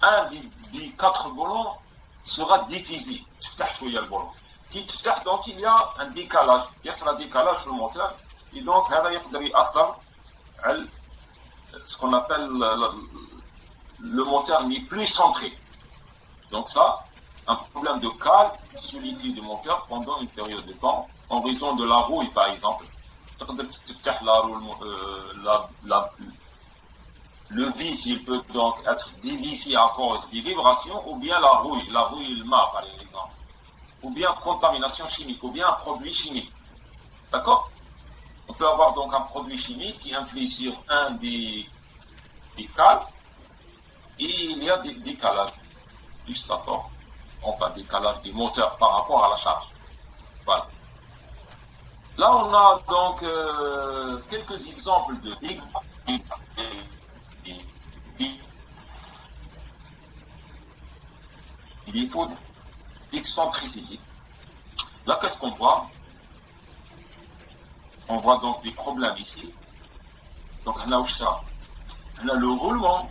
un des 4 boulons sera divisé. Donc il y a un décalage. Il y a un décalage sur le moteur. Et donc, ce qu'on appelle le moteur n'est plus centré. Donc ça, un problème de cale solidité du moteur pendant une période de temps, en raison de la rouille par exemple. Le vis, il peut donc être divisé à cause des vibrations, ou bien la rouille le mât par exemple, ou bien contamination chimique, ou bien un produit chimique. D'accord? On peut avoir donc un produit chimique qui influe sur un des cales, et il y a des décalages du stator, enfin décalage du moteur par rapport à la charge. Voilà. Là, on a donc quelques exemples de défauts d'excentricité. Là, qu'est-ce qu'on voit? On voit donc des problèmes ici. Donc, on a le roulement.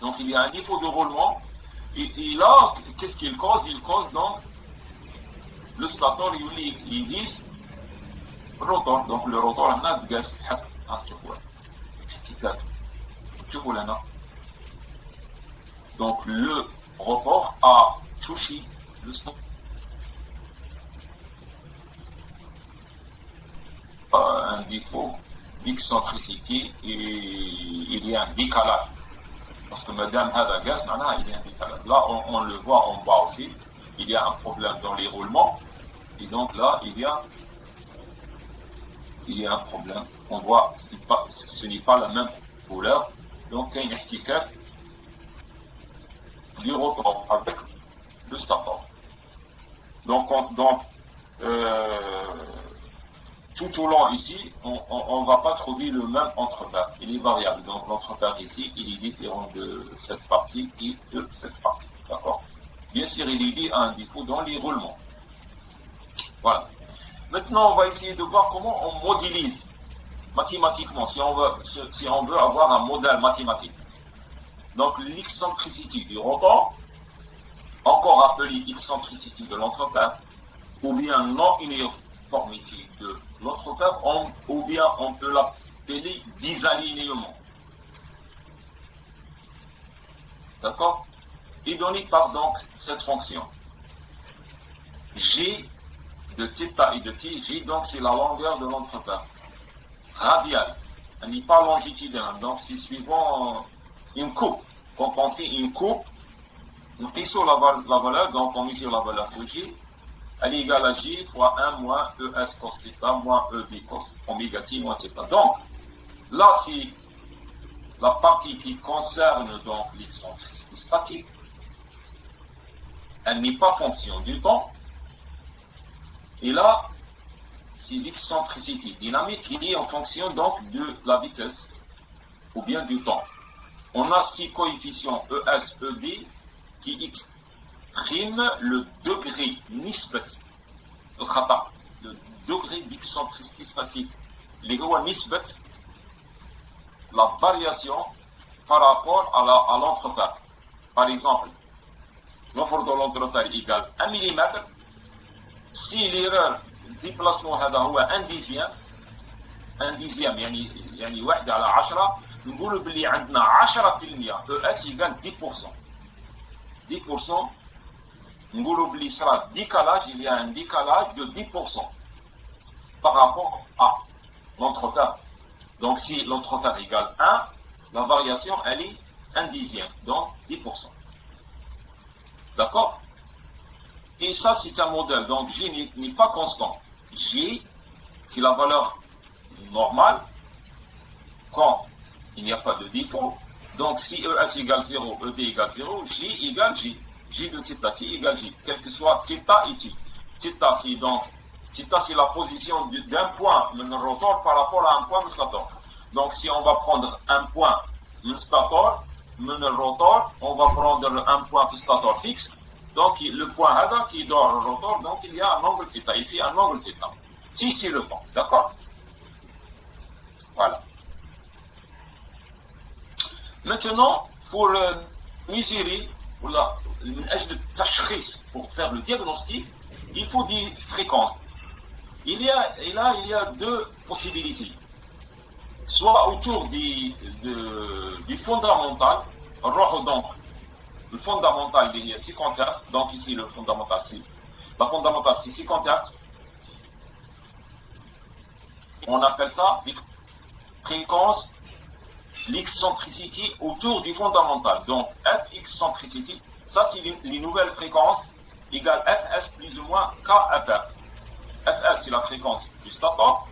Donc, il y a un défaut de roulement. Et là, qu'est-ce qu'il cause? Il cause donc le stator, il vise rotor. Donc, le rotor, on a de gaz. Donc, le rotor a touché le stator. Un défaut d'excentricité et il y a un décalage. Parce que madame Hada Gaz, il y a un décalage. Là, on le voit en bas aussi. Il y a un problème dans les roulements. Et donc là, il y a un problème. On voit ce n'est pas la même couleur. Donc, il y a une étiquette du rotor avec le stator. Donc, tout au long ici, on ne va pas trouver le même entrefer. Il est variable. Donc l'entrefer ici, il est différent de cette partie et de cette partie. D'accord? Bien sûr, il est lié à un défaut dans les roulements. Voilà. Maintenant, on va essayer de voir comment on modélise mathématiquement, si on veut avoir un modèle mathématique. Donc l'excentricité du rotor, encore appelée excentricité de l'entrefer, ou bien non uniformité de l'entrefer, ou bien on peut l'appeler désalignement. D'accord? Et donné par donc cette fonction. G de θ et de t, G donc c'est la longueur de l'entrefer. Radiale, elle n'est pas longitudinale, donc c'est suivant une coupe. Quand on fait une coupe, nous pissons la valeur, donc on met sur la valeur de G, elle est égale à J fois 1 moins ES cos θ moins ED cos oméga t moins θ. Donc, là, c'est la partie qui concerne donc l'excentricité statique. Elle n'est pas fonction du temps. Et là, c'est l'excentricité dynamique qui est en fonction donc de la vitesse ou bien du temps. On a 6 coefficients ES, ED qui expriment le degré nisbat, le degré d'excentricité statique. Les gros nisbat, la variation par rapport à l'entrefer. Par exemple, l'offre de l'entrefer égale 1 mm. Si l'erreur déplacement هذا هو 1 dixième يعني 1 على 10 نقولوا باللي عندنا 10% ES égale 10%. 10%, نقولوا باللي صرا décalage, il y a un décalage de 10% par rapport à l'entrefer. Donc si l'entrefer égale 1, la variation elle est 1 dixième, donc 10%. D'accord? Et ça, c'est un modèle. Donc, G n'est pas constant. G, c'est la valeur normale quand il n'y a pas de défaut. Donc, si ES égale 0, ED égale 0, G égale G. G de θ, T égale G. Quel que soit θ et T. θ, c'est la position d'un point, le rotor, par rapport à un point, le stator. Donc, si on va prendre un point, le stator, le rotor, on va prendre un point, le stator fixe. Donc, le point Hada qui est dans le rotor, donc il y a un angle θ. Ici, un angle θ. T, c'est le temps. D'accord? Voilà. Maintenant, pour mesurer, ou là, pour faire le diagnostic, il faut des fréquences. Il y a deux possibilités. Soit autour du fondamental, donc le fondamental il y a 50 Hz, donc ici le fondamental c'est la fondamentale c'est 50 Hz. On appelle ça les fréquences, l'excentricité autour du fondamental. Donc Fx centricity, ça c'est les nouvelles fréquences égale Fs plus ou moins KFR. Fs c'est la fréquence du stator,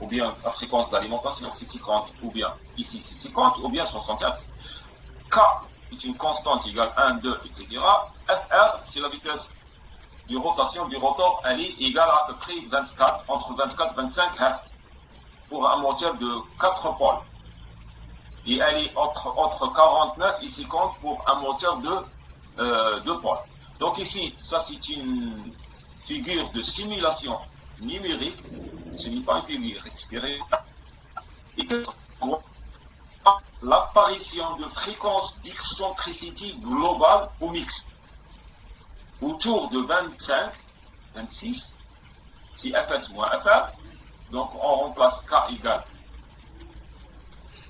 ou bien la fréquence d'alimentation, c'est 50, ou bien ici c'est 50, ou bien 64. K est une constante égale 1, 2, etc. Fr, c'est la vitesse de rotation du rotor, elle est égale à peu près 24, entre 24 et 25 Hz, pour un moteur de 4 pôles. Et elle est entre 49 et 50 pour un moteur de 2 pôles. Donc ici, ça c'est une figure de simulation numérique, ce n'est pas une figure expérimentale. Et l'apparition de fréquences d'excentricité globale ou mixte autour de 25, 26, si Fs moins Fr, donc on remplace K égale,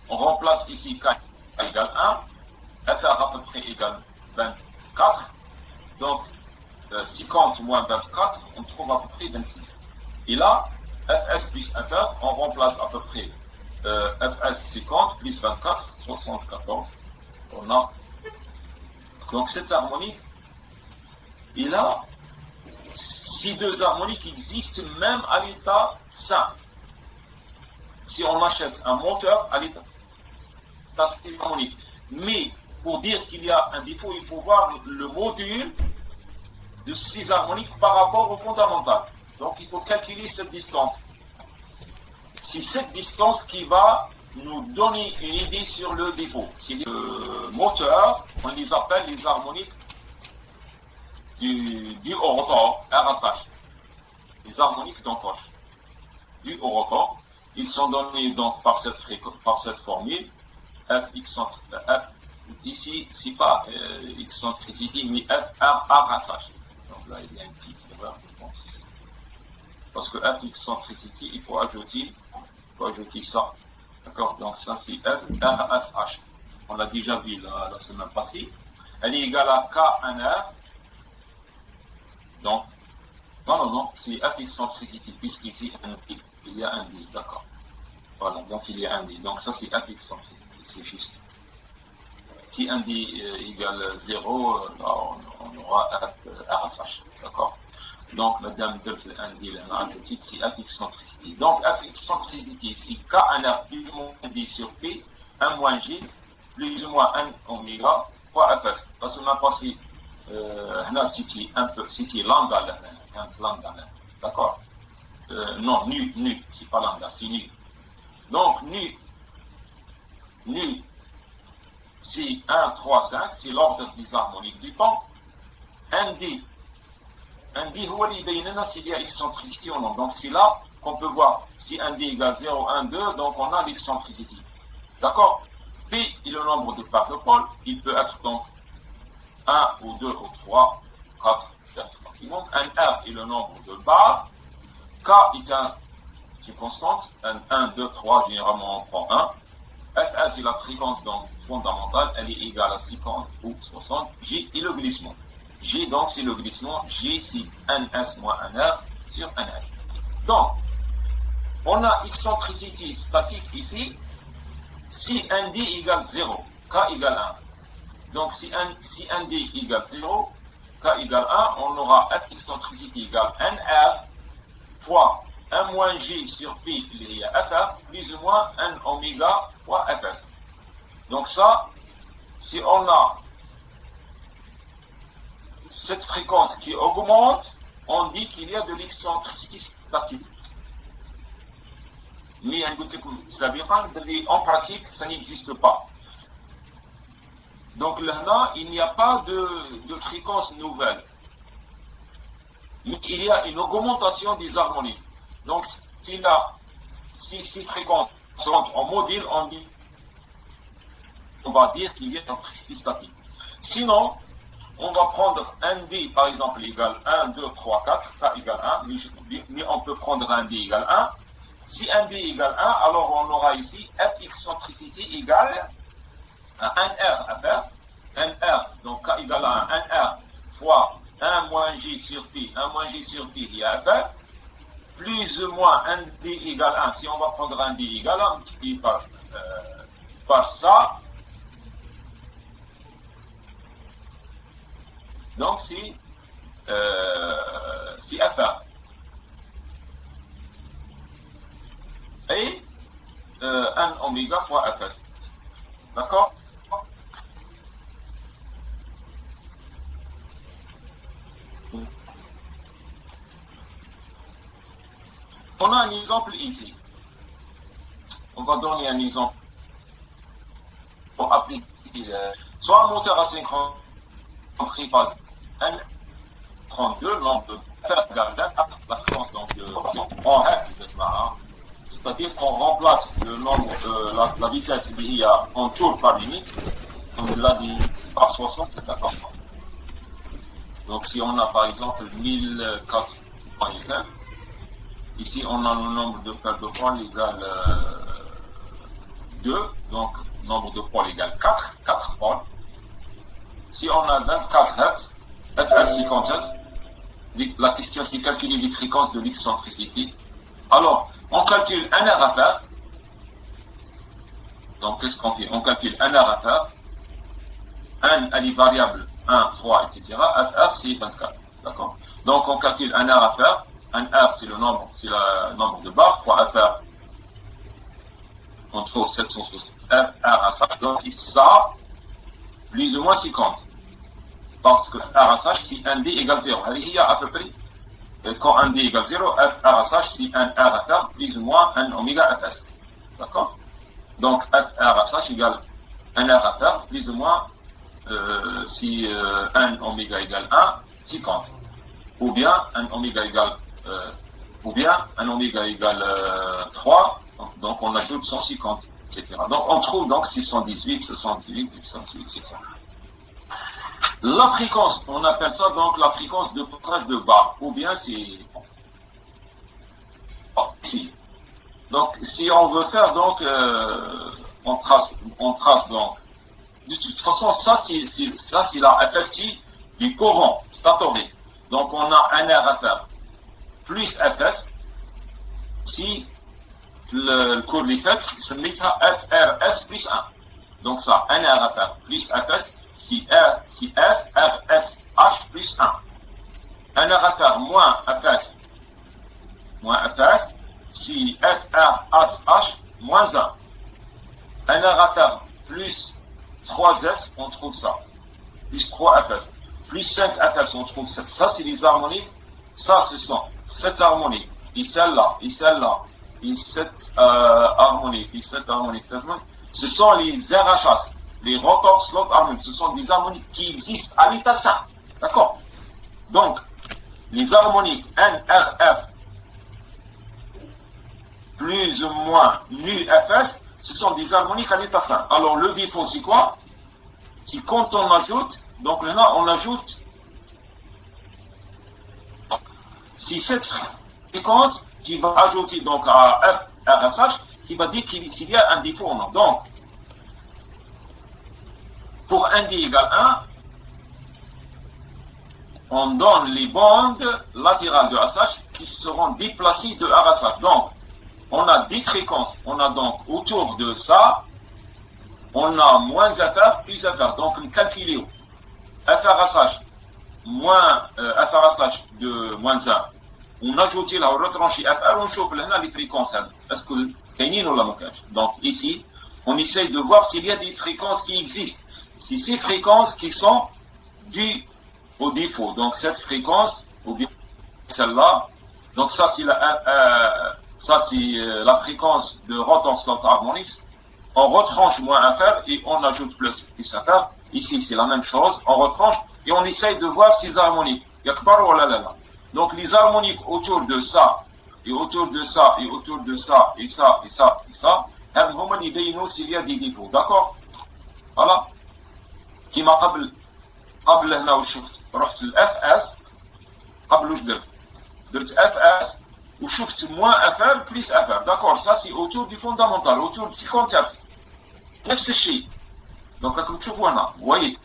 on remplace ici K égale 1, Fr à peu près égale 24, donc 50 moins 24, on trouve à peu près 26. Et là, Fs plus Fr, on remplace à peu près Fs 50 plus 24, 74. On a donc cette harmonique. Et là, ces deux harmoniques existent même à l'état sain. Si on achète un moteur à l'état harmonique. Mais pour dire qu'il y a un défaut, il faut voir le module de ces harmoniques par rapport au fondamental. Donc il faut calculer cette distance. C'est cette distance qui va nous donner une idée sur le défaut. C'est le moteur, on les appelle les harmoniques du au rotor, RSH. Les harmoniques d'encoche du au rotor. Ils sont donnés donc par cette formule. Ici, c'est pas excentricité, mais FRSH. Donc là, il y a une petite erreur, je pense. Parce que Fx-centricity, il faut ajouter ça. D'accord? Donc ça, c'est FRSH. On l'a déjà vu la semaine passée. Elle est égale à K1R. Donc, non, c'est Fx-centricity, puisqu'ici, il y a un D. D'accord. Voilà, donc il y a un D. Donc ça, c'est Fx-centricity. C'est juste. Si un D égale 0, on aura RSH. D'accord? Donc, madame Delta un D, elle a ajouté, c'est Fx-centricity. Donc, Fx-centricity, c'est K1R plus ou moins D sur P, 1 moins G, plus ou moins 1 oméga, fois Fs. Parce qu'on a passé, là, c'était lambda, là. D'accord? Non, nu, c'est pas lambda, c'est nu. Donc, nu, c'est 1, 3, 5, c'est l'ordre des harmoniques du temps. Un D, s'il y a excentricité ou non. Donc c'est là qu'on peut voir si un D égale 0, 1, 2, donc on a l'excentricité. D'accord? P est le nombre de paires de pôles. Il peut être donc 1 ou 2 ou 3, 4, 4 maximum. Un R est le nombre de barres. K est une constante. 1, 2, 3, généralement on prend 1. Fs est la fréquence donc fondamentale, elle est égale à 50 ou 60. G est le glissement. G donc c'est le glissement. G c'est 1S moins 1R sur 1S. Donc, on a excentricité statique ici. Si un D égale 0, K égale 1. Donc si un D égale 0, K égale 1, on aura F excentricité égale NR fois 1 moins G sur P lié à FR, plus ou moins 1 oméga fois Fs. Donc ça, si on a cette fréquence qui augmente, on dit qu'il y a de l'excentricité statique. Mais en pratique, ça n'existe pas. Donc là, il n'y a pas de fréquence nouvelle. Mais il y a une augmentation des harmonies. Donc, si ces fréquences sont en module, on va dire qu'il y a une électricité statique. Sinon, on va prendre un D, par exemple, égal 1, 2, 3, 4, pas égal 1, mais on peut prendre un D égal 1. Si un D égale 1, alors on aura ici F excentricité égale à 1R à faire. 1R, donc K égale à 1R fois 1 moins J sur Pi, 1 moins J sur Pi, il y a à faire. Plus ou moins un D égale 1, si on va prendre un D égale 1, multiplié par ça. Donc, c'est FR. Et 1 oméga fois Fs. D'accord? On a un exemple ici. On va donner un exemple pour appliquer soit un moteur asynchrone triphase 1, 32, nombre de la fréquence donc en hertz, c'est-à-dire qu'on remplace le nombre, la vitesse d'IA en tours par minute, comme je l'ai dit, par 60, d'accord. Donc si on a par exemple 1400 égale, ici on a le nombre de paires de poils égale 2, donc nombre de poils égale 4 poils. Si on a 24 Hz, Fr 50 Hz, la question c'est calculer les fréquences de l'excentricité. Alors, on calcule un R à faire. Donc, qu'est-ce qu'on fait? On calcule un R à faire. Un, elle est variable 1, 3, etc. Fr, c'est 24. D'accord? Donc, on calcule un R à faire. Un R, c'est le nombre de barres, fois Fr. On trouve 760. Fr à ça. Donc, ça, plus ou moins 50. Parce que F R à H, si un D égale 0. Il y a à peu près, quand un D égale 0, F R à H, si un R à faire, plus ou moins un oméga Fs. D'accord? Donc, F R à H égale un R à faire, plus ou moins, si un oméga égale 1, 50. Ou bien un oméga égale 3, donc on ajoute 150, etc. Donc, on trouve donc 618, 78, 78, etc. La fréquence, on appelle ça donc la fréquence de passage de barre, ou bien c'est ici. Donc, si on veut faire donc, on trace donc. De toute façon, ça c'est la FFT du courant statorique. Donc, on a un R à faire plus Fs. Si le cours des fêtes se met à FRS plus 1. Donc, ça, un R à faire plus Fs. Si F, RS, H plus 1. Un R à faire moins Fs, si F, R, S, H, moins 1. Un R à faire plus 3S, on trouve ça. Plus 3 Fs. Plus 5 Fs, on trouve ça. Ça, c'est les harmoniques. Ça, ce sont 7 harmoniques. Et celle-là, et celle-là. Et 7 harmoniques, et 7 harmoniques, 7 harmoniques. Ce sont les RHS. Les rotor slot harmoniques, ce sont des harmoniques qui existent à l'état sain. D'accord? Donc, les harmoniques N, R, F, plus ou moins nu, Fs, ce sont des harmoniques à l'état sain. Alors, le défaut, c'est quoi? C'est quand on ajoute, donc là, on ajoute, c'est cette fréquence qui va ajouter donc à F, R, S, H, qui va dire s'il y a un défaut ou non. Donc, pour un D égale 1, on donne les bandes latérales de SH qui seront déplacées de R à SH. Donc, on a des fréquences. On a donc autour de ça, on a moins FR, plus FR. Donc, on calcule FRSH moins FRSH de moins 1. On ajoute là, on retranche FR, on chauffe là les fréquences. Est-ce que c'est ou la moquage? Donc, ici, on essaye de voir s'il y a des fréquences qui existent. C'est ces fréquences qui sont dues au défaut. Donc, cette fréquence, ou bien celle-là, donc ça, c'est la fréquence de rotor slot harmonics. On retranche moins FR et on ajoute plus FR. Ici, c'est la même chose. On retranche et on essaye de voir ces harmoniques. Donc, les harmoniques autour de ça, et autour de ça, et autour de ça, et ça, et ça, et ça, s'il y a des défauts. D'accord? Voilà. Qui m'a rappelé قبل هنا وشفت رحت الاف اس قبل واش درت اف اس وشفت موان اف ار بليس اف ار داكور سا سي اوتور دي فوندامونتال اوتور دي سيكونتيرس نفس الشيء دونك راكم تشوفوا هنا وي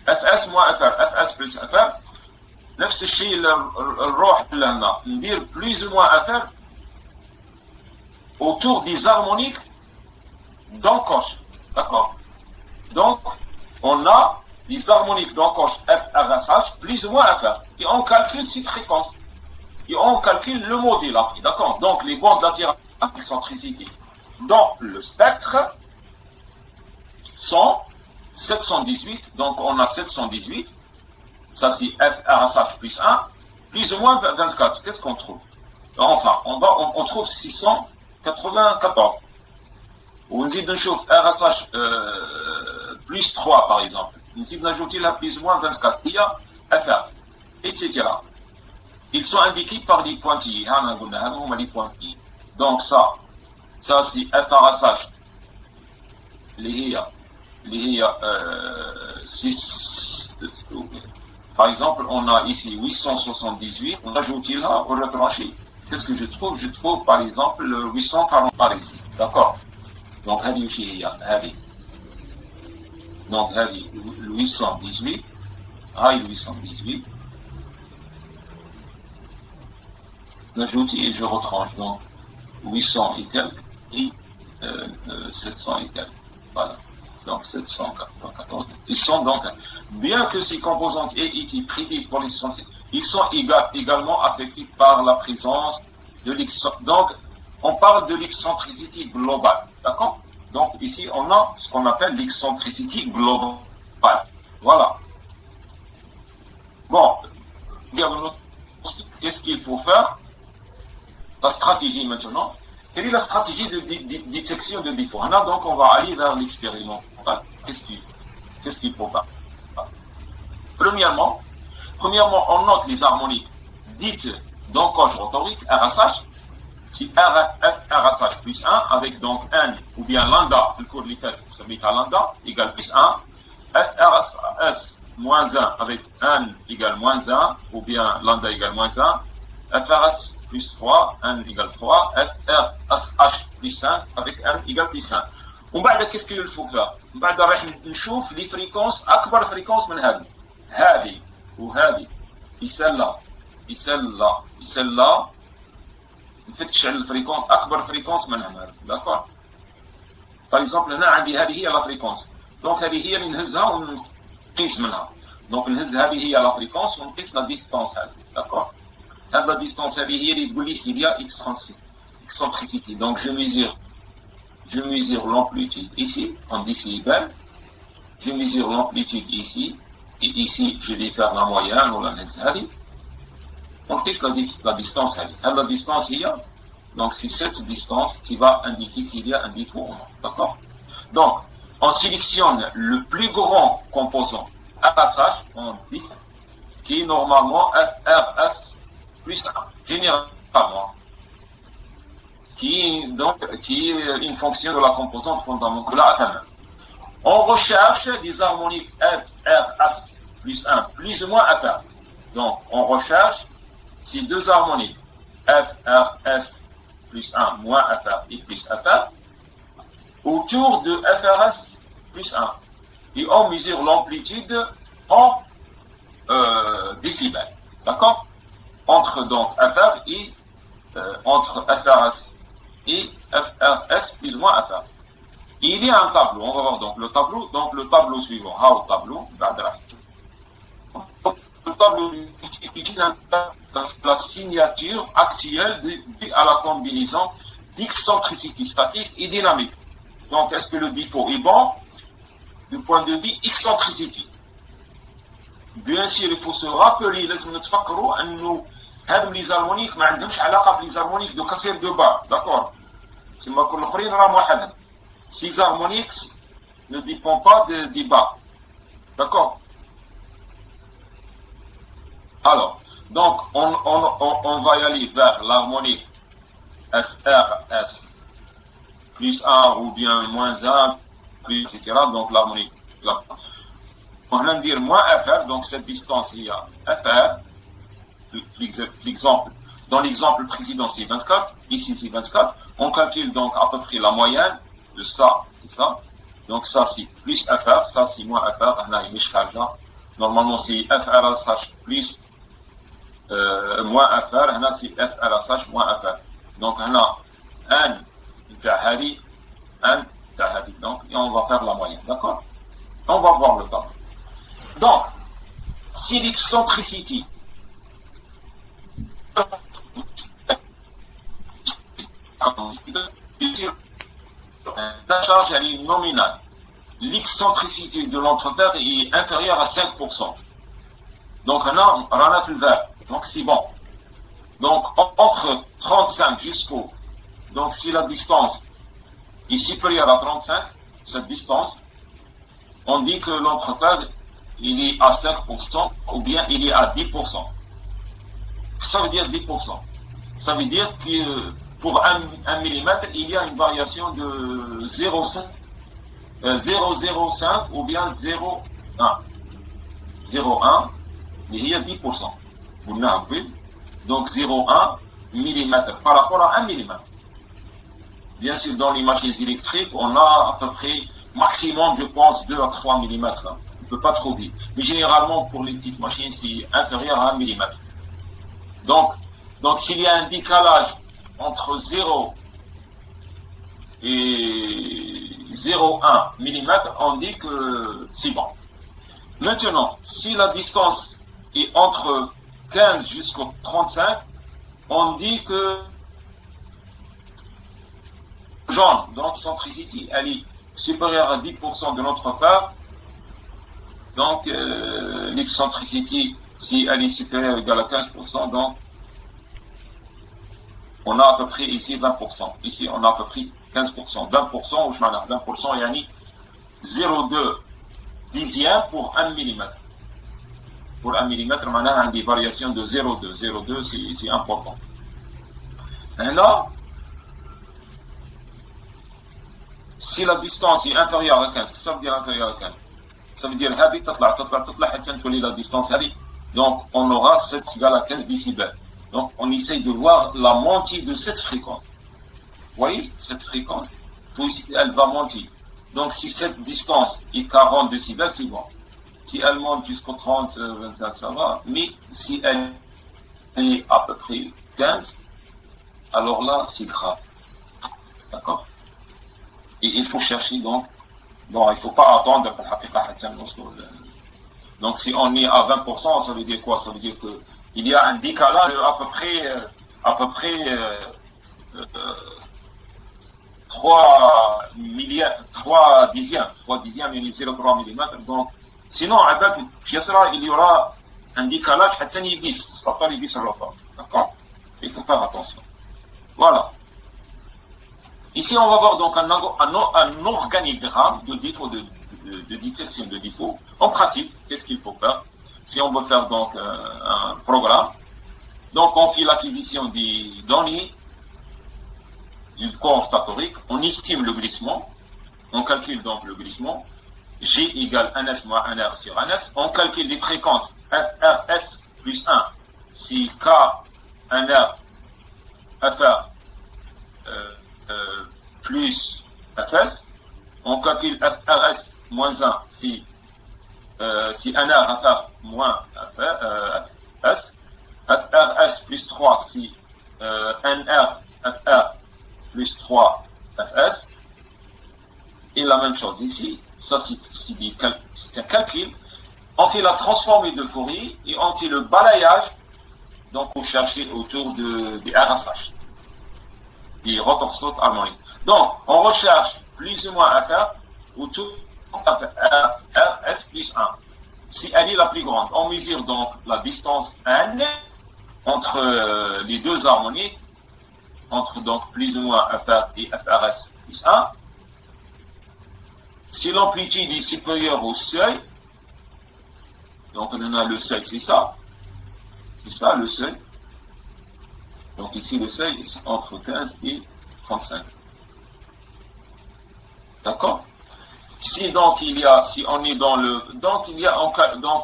اف اس موان اف ار اف اس بليس اف ار نفس الشيء نروح لهنا ندير بليز موان اف ار autour des harmoniques d'encoche. D'accord. Donc, on a les harmoniques d'encoche FRSH plus ou moins FR. Et on calcule cette fréquence. Et on calcule le module après. D'accord. Donc, les bandes latérales d'excentricité dans le spectre sont 718. Donc, on a 718. Ça, c'est FRSH plus 1. Plus ou moins 24. Qu'est-ce qu'on trouve? Enfin, on trouve 694. ونزيد نشوف RSH plus 3 par exemple. نزيد نجوتي لها plus ou moins 24 هي FR etc. Ils sont indiqués par des pointillés. هانا قلنا هذو هما les pointillés. Donc ça c'est FRSH اللي هي 6 par exemple on a ici 878 on ajoute là on retranché. Qu'est-ce que je trouve? Je trouve par exemple le 840 par ici. D'accord. Donc, هذه وش هي؟ هذه. Donc, هذه 818. هاي 818. J'ajoute et je retranche. Donc, 800 et quelques et 700 et quelques. Voilà. Donc, 714. Ils sont donc, bien que ces composantes aient été prédites pour les scientifiques, ils sont également affectés par la présence de l'excentricité. Donc, on parle de l'excentricité globale. D'accord? Donc, ici, on a ce qu'on appelle l'excentricité globale. Voilà. Bon, qu'est-ce qu'il faut faire? La stratégie maintenant. Quelle est la stratégie de détection de défaut? Donc, on va aller vers l'expérimental. Qu'est-ce qu'il faut faire? Premièrement, on note les harmoniques dites d'encoche rhétorique, RSH. Si RSH plus 1 avec donc n ou bien lambda, le cours de l'effet se met à lambda égale plus 1, FRS moins 1 avec n égale moins 1 ou bien lambda égale moins 1, FRS plus 3, n égale 3, FRSH plus 5 avec n égale plus 5. وبعد qu'est-ce qu'il faut faire؟ بعد راح نشوف لي فريكونس اكبر فريكونس من هذه وهذه يسلى نفتش على الفريكونس اكبر فريكونس من هنا. داكور. باغ اكزومبل هنا عندي هذه هي لا فريكونس دونك هذه هي اللي نهزها ونقيس منها دونك نهز هذه هي لا فريكونس ونقيس لا ديستانس هذه. داكور. هاد لا ديستانس هذه هي اللي تقول لي سيليا excentricité. Donc je mesure l'amplitude ici en décibels, je mesure l'amplitude ici et ici je vais faire la moyenne ou la nécessaire. On teste la distance. La distance il y a, donc c'est cette distance qui va indiquer s'il y a un défaut ou non. D'accord. Donc on sélectionne le plus grand composant RSH, on dit, qui est normalement FRS plus 1, généralement, qui est une fonction de la composante fondamentale AFM. On recherche des harmoniques FRS plus 1, plus ou moins FR. Donc on recherche ces deux harmoniques FRS plus 1 moins FR et plus FR autour de FRS plus 1 et on mesure l'amplitude en décibels. D'accord. Entre donc FR et entre FRS et FRS plus ou moins FR. Et il y a un tableau, on va voir donc le tableau suivant. Le tableau utilise la signature actuelle à la combinaison d'excentricité statique et dynamique. Donc, est-ce que le défaut est bon du point de vue excentricité? Bien sûr, il faut se rappeler, لازم نتفكروا أنه هذم لي زارمونيك ما عندهمش علاقة بلي زارمونيك دو كاسير دو با. داكور. تسمى كل الآخرين راهم وحدهم. Ces harmoniques ne dépendent pas des bas. D'accord. Alors, donc, on va y aller vers l'harmonique FRS plus 1 ou bien moins 1, plus, etc. Donc, l'harmonique. Là. on va dire moins FR, donc cette distance, il y a FR, l'exemple. Dans l'exemple précédent, c'est 24, ici c'est 24, on calcule donc à peu près la moyenne de ça et ça. Donc ça c'est plus FR, ça c'est moins FR, normalement c'est FRSH plus moins FR, c'est FRSH moins FR. Donc on a un tahari, un tahari. Donc et on va faire la moyenne, d'accord? On va voir le cas. Donc, si l'excentricité la charge elle est nominale, l'excentricité de l'entrefer est inférieure à 5%. Donc on a le vert, donc c'est bon. Donc entre 35 jusqu'au, donc si la distance est supérieure à 35, cette distance, on dit que l'entrefer il est à 5% ou bien il est à 10%. Ça veut dire 10%. Ça veut dire que pour 1 millimètre, il y a une variation de 0,5 ou bien 0,1. 0,1, mais il y a 10%. Vous l'avez. Donc 0,1 millimètre par rapport à 1 millimètre. Bien sûr, dans les machines électriques, on a à peu près maximum, je pense, 2 à 3 millimètres. On ne peut pas trop vite. Mais généralement, pour les petites machines, c'est inférieur à 1 millimètre. Donc s'il y a un décalage entre 0 et 0,1 mm, on dit que c'est bon. Maintenant, si la distance est entre 15 jusqu'au 35, on dit que jaune, donc centricité, elle est supérieure à 10% de notre phare. Donc l'excentricité, si elle est supérieure ou égale à 15%, donc on a à peu près ici 20%. Ici, on a à peu près 15%. 20%, ou je m'en ai 20%, il y a 0,2 dixième pour 1 mm. Pour 1 mm, on a des variations de 0,2. 0,2, c'est important. Maintenant, si la distance est inférieure à 15, ça veut dire inférieure à 15. Ça veut dire, la distance. Donc, on aura 7 égale à 15 décibels. Donc, on essaye de voir la montée de cette fréquence. Vous voyez, cette fréquence, elle va monter. Donc, si cette distance est 40 décibels, c'est bon. Si elle monte jusqu'au 30, 25, ça va. Mais si elle est à peu près 15, alors là, c'est grave. D'accord? Et il faut chercher, donc, bon, il ne faut pas attendre. Donc, si on est à 20%, ça veut dire quoi? Ça veut dire que il y a un décalage à peu près 3 dixièmes, et 0,3 mm. Donc, sinon, il y aura un décalage, d'accord? Il faut faire attention. Voilà. Ici, on va voir donc un organigramme de défaut, de détection de défaut. En pratique, qu'est-ce qu'il faut faire? Si on veut faire donc un programme, donc on fait l'acquisition des données du constat torique, on estime le glissement, on calcule donc le glissement, G égale 1S moins 1R sur 1S, on calcule les fréquences FRS plus 1, si K 1R FR plus FS, on calcule FRS moins 1 si 1R FR moins FS, FRS plus 3 si NR FR plus 3 FS, et la même chose ici, ça c'est un calcul, on fait la transformée de Fourier et on fait le balayage, donc pour chercher autour des RSH, des rotor-slot harmoniques. Donc, on recherche plus ou moins FR autour RS plus 1. Si elle est la plus grande, on mesure donc la distance N entre les deux harmoniques, entre donc plus ou moins FR et FRS plus 1. Si l'amplitude est supérieure au seuil, donc on a le seuil, c'est ça le seuil. Donc ici le seuil est entre 15 et 35. D'accord? Si donc si on est dans le, donc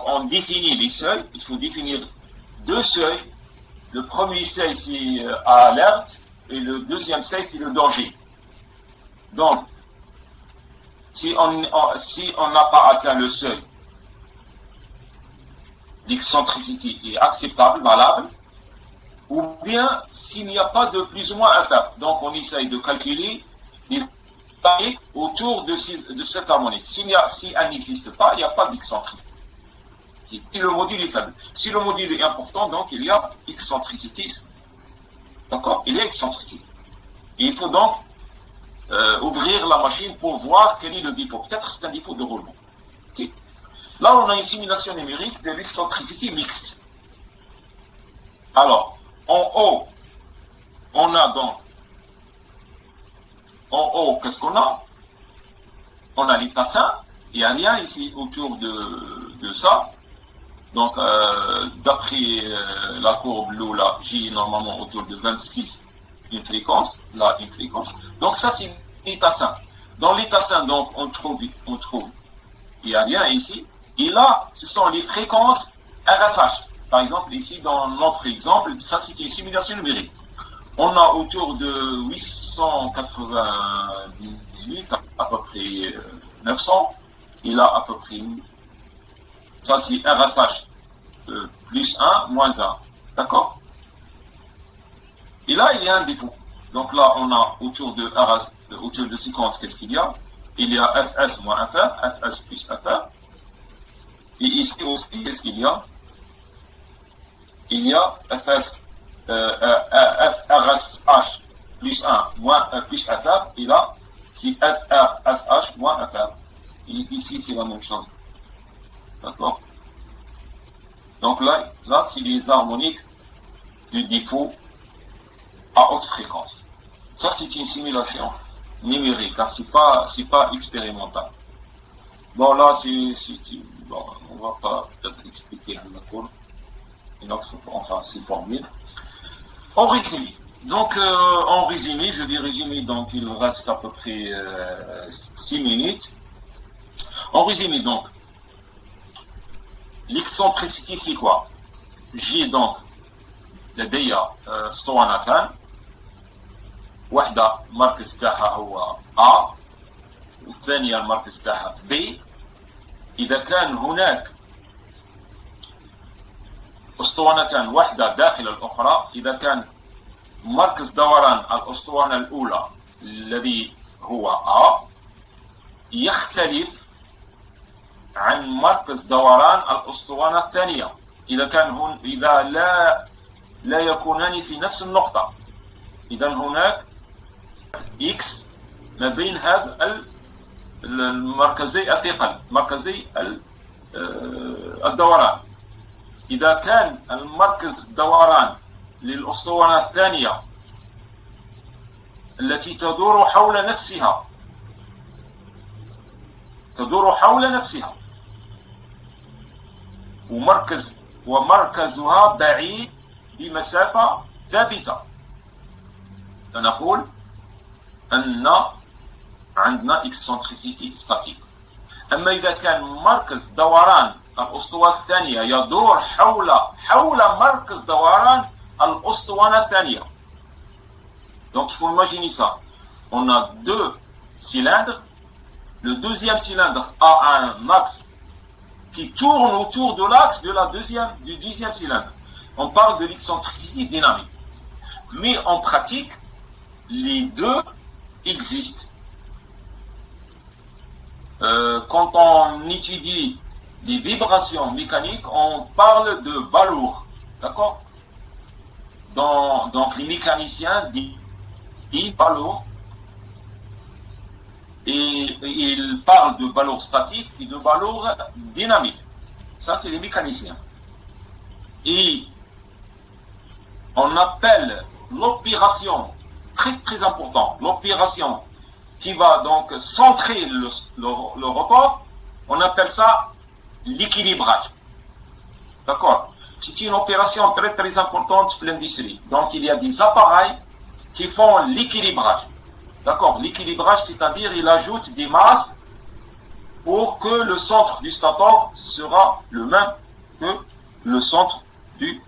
on définit les seuils. Il faut définir deux seuils. Le premier seuil c'est à alerte et le deuxième seuil c'est le danger. Donc, si on n'a pas atteint le seuil, l'excentricité est acceptable, valable, ou bien s'il n'y a pas de plus ou moins à faire. Donc, on essaye de calculer les harmoniques autour de cette harmonique. Si elle n'existe pas, il n'y a pas d'excentricité. Si le module est faible. Si le module est important, donc il y a excentricité. D'accord? Il y a excentricité. Et il faut donc ouvrir la machine pour voir quel est le défaut. Peut-être c'est un défaut de roulement. Okay. Là, on a une simulation numérique de l'excentricité mixte. Alors, en haut, on a donc, en haut, qu'est-ce qu'on a? On a l'état sain, il n'y a rien ici autour de ça. Donc, d'après la courbe l'eau, là, J normalement autour de 26, une fréquence, là, une fréquence. Donc, ça, c'est l'état sain. Dans l'état sain, donc, on trouve, il n'y a rien ici. Et là, ce sont les fréquences RSH. Par exemple, ici, dans notre exemple, ça, c'est une simulation numérique. On a autour de 898, à peu près 900. Et là, à peu près, ça, c'est RSH plus 1, moins 1. D'accord? Et là, il y a un défaut. Donc là, on a autour de 50, qu'est-ce qu'il y a? Il y a FS moins FR, FS plus FR. Et ici aussi, qu'est-ce qu'il y a? Il y a FS, FRSH plus 1 moins plus FR. Et là, c'est FRSH moins FR. Et ici, c'est la même chose. D'accord? Donc là c'est les harmoniques du défaut à haute fréquence. Ça, c'est une simulation numérique, car c'est pas expérimental. Bon, là, bon, on va pas peut-être expliquer la courbe, une autre, enfin, c'est formule. En résumé. Donc, en résumé, je vais résumer, donc, il reste à peu près 6 minutes. En résumé, donc, l'excentricité, c'est quoi? J'ai donc لدي اسطوانتان، واحدة المركز تاعها هو A والثانية المركز تاعها B. إذا كان هناك اسطوانتان واحدة داخل الأخرى، إذا كان مركز دوران الأسطوانة الأولى الذي هو A يختلف عن مركز دوران الأسطوانة الثانية إذا لا يكونان في نفس النقطة. إذا هناك X ما بين هذا المركزي الثقل، مركزي الدوران. إذا كان المركز الدوران للأسطوانة الثانية التي تدور حول نفسها ومركزها بعيد بمسافة ثابتة، فنقول أن عندنا إكسنتريسيتي ستاتيك. أما إذا كان مركز دوران الأسطوانة الثانية يدور حول مركز دوران الأسطوانة الثانية. Donc il faut imaginer ça. On a deux cylindres. Le deuxième cylindre a un axe qui tourne autour de l'axe du deuxième cylindre. On parle de l'excentricité dynamique. Mais en pratique, les deux existent. Quand on étudie les vibrations mécaniques, on parle de balourd. D'accord? Donc les mécaniciens disent balourd. Et ils parlent de balourd statique et de balourd dynamique. Ça, c'est les mécaniciens. Et on appelle l'opération, très très important, l'opération qui va donc centrer le report, on appelle ça l'équilibrage. D'accord? C'est une opération très très importante pour l'industrie. Donc il y a des appareils qui font l'équilibrage. D'accord? L'équilibrage, c'est-à-dire il ajoute des masses pour que le centre du stator sera le même que le centre du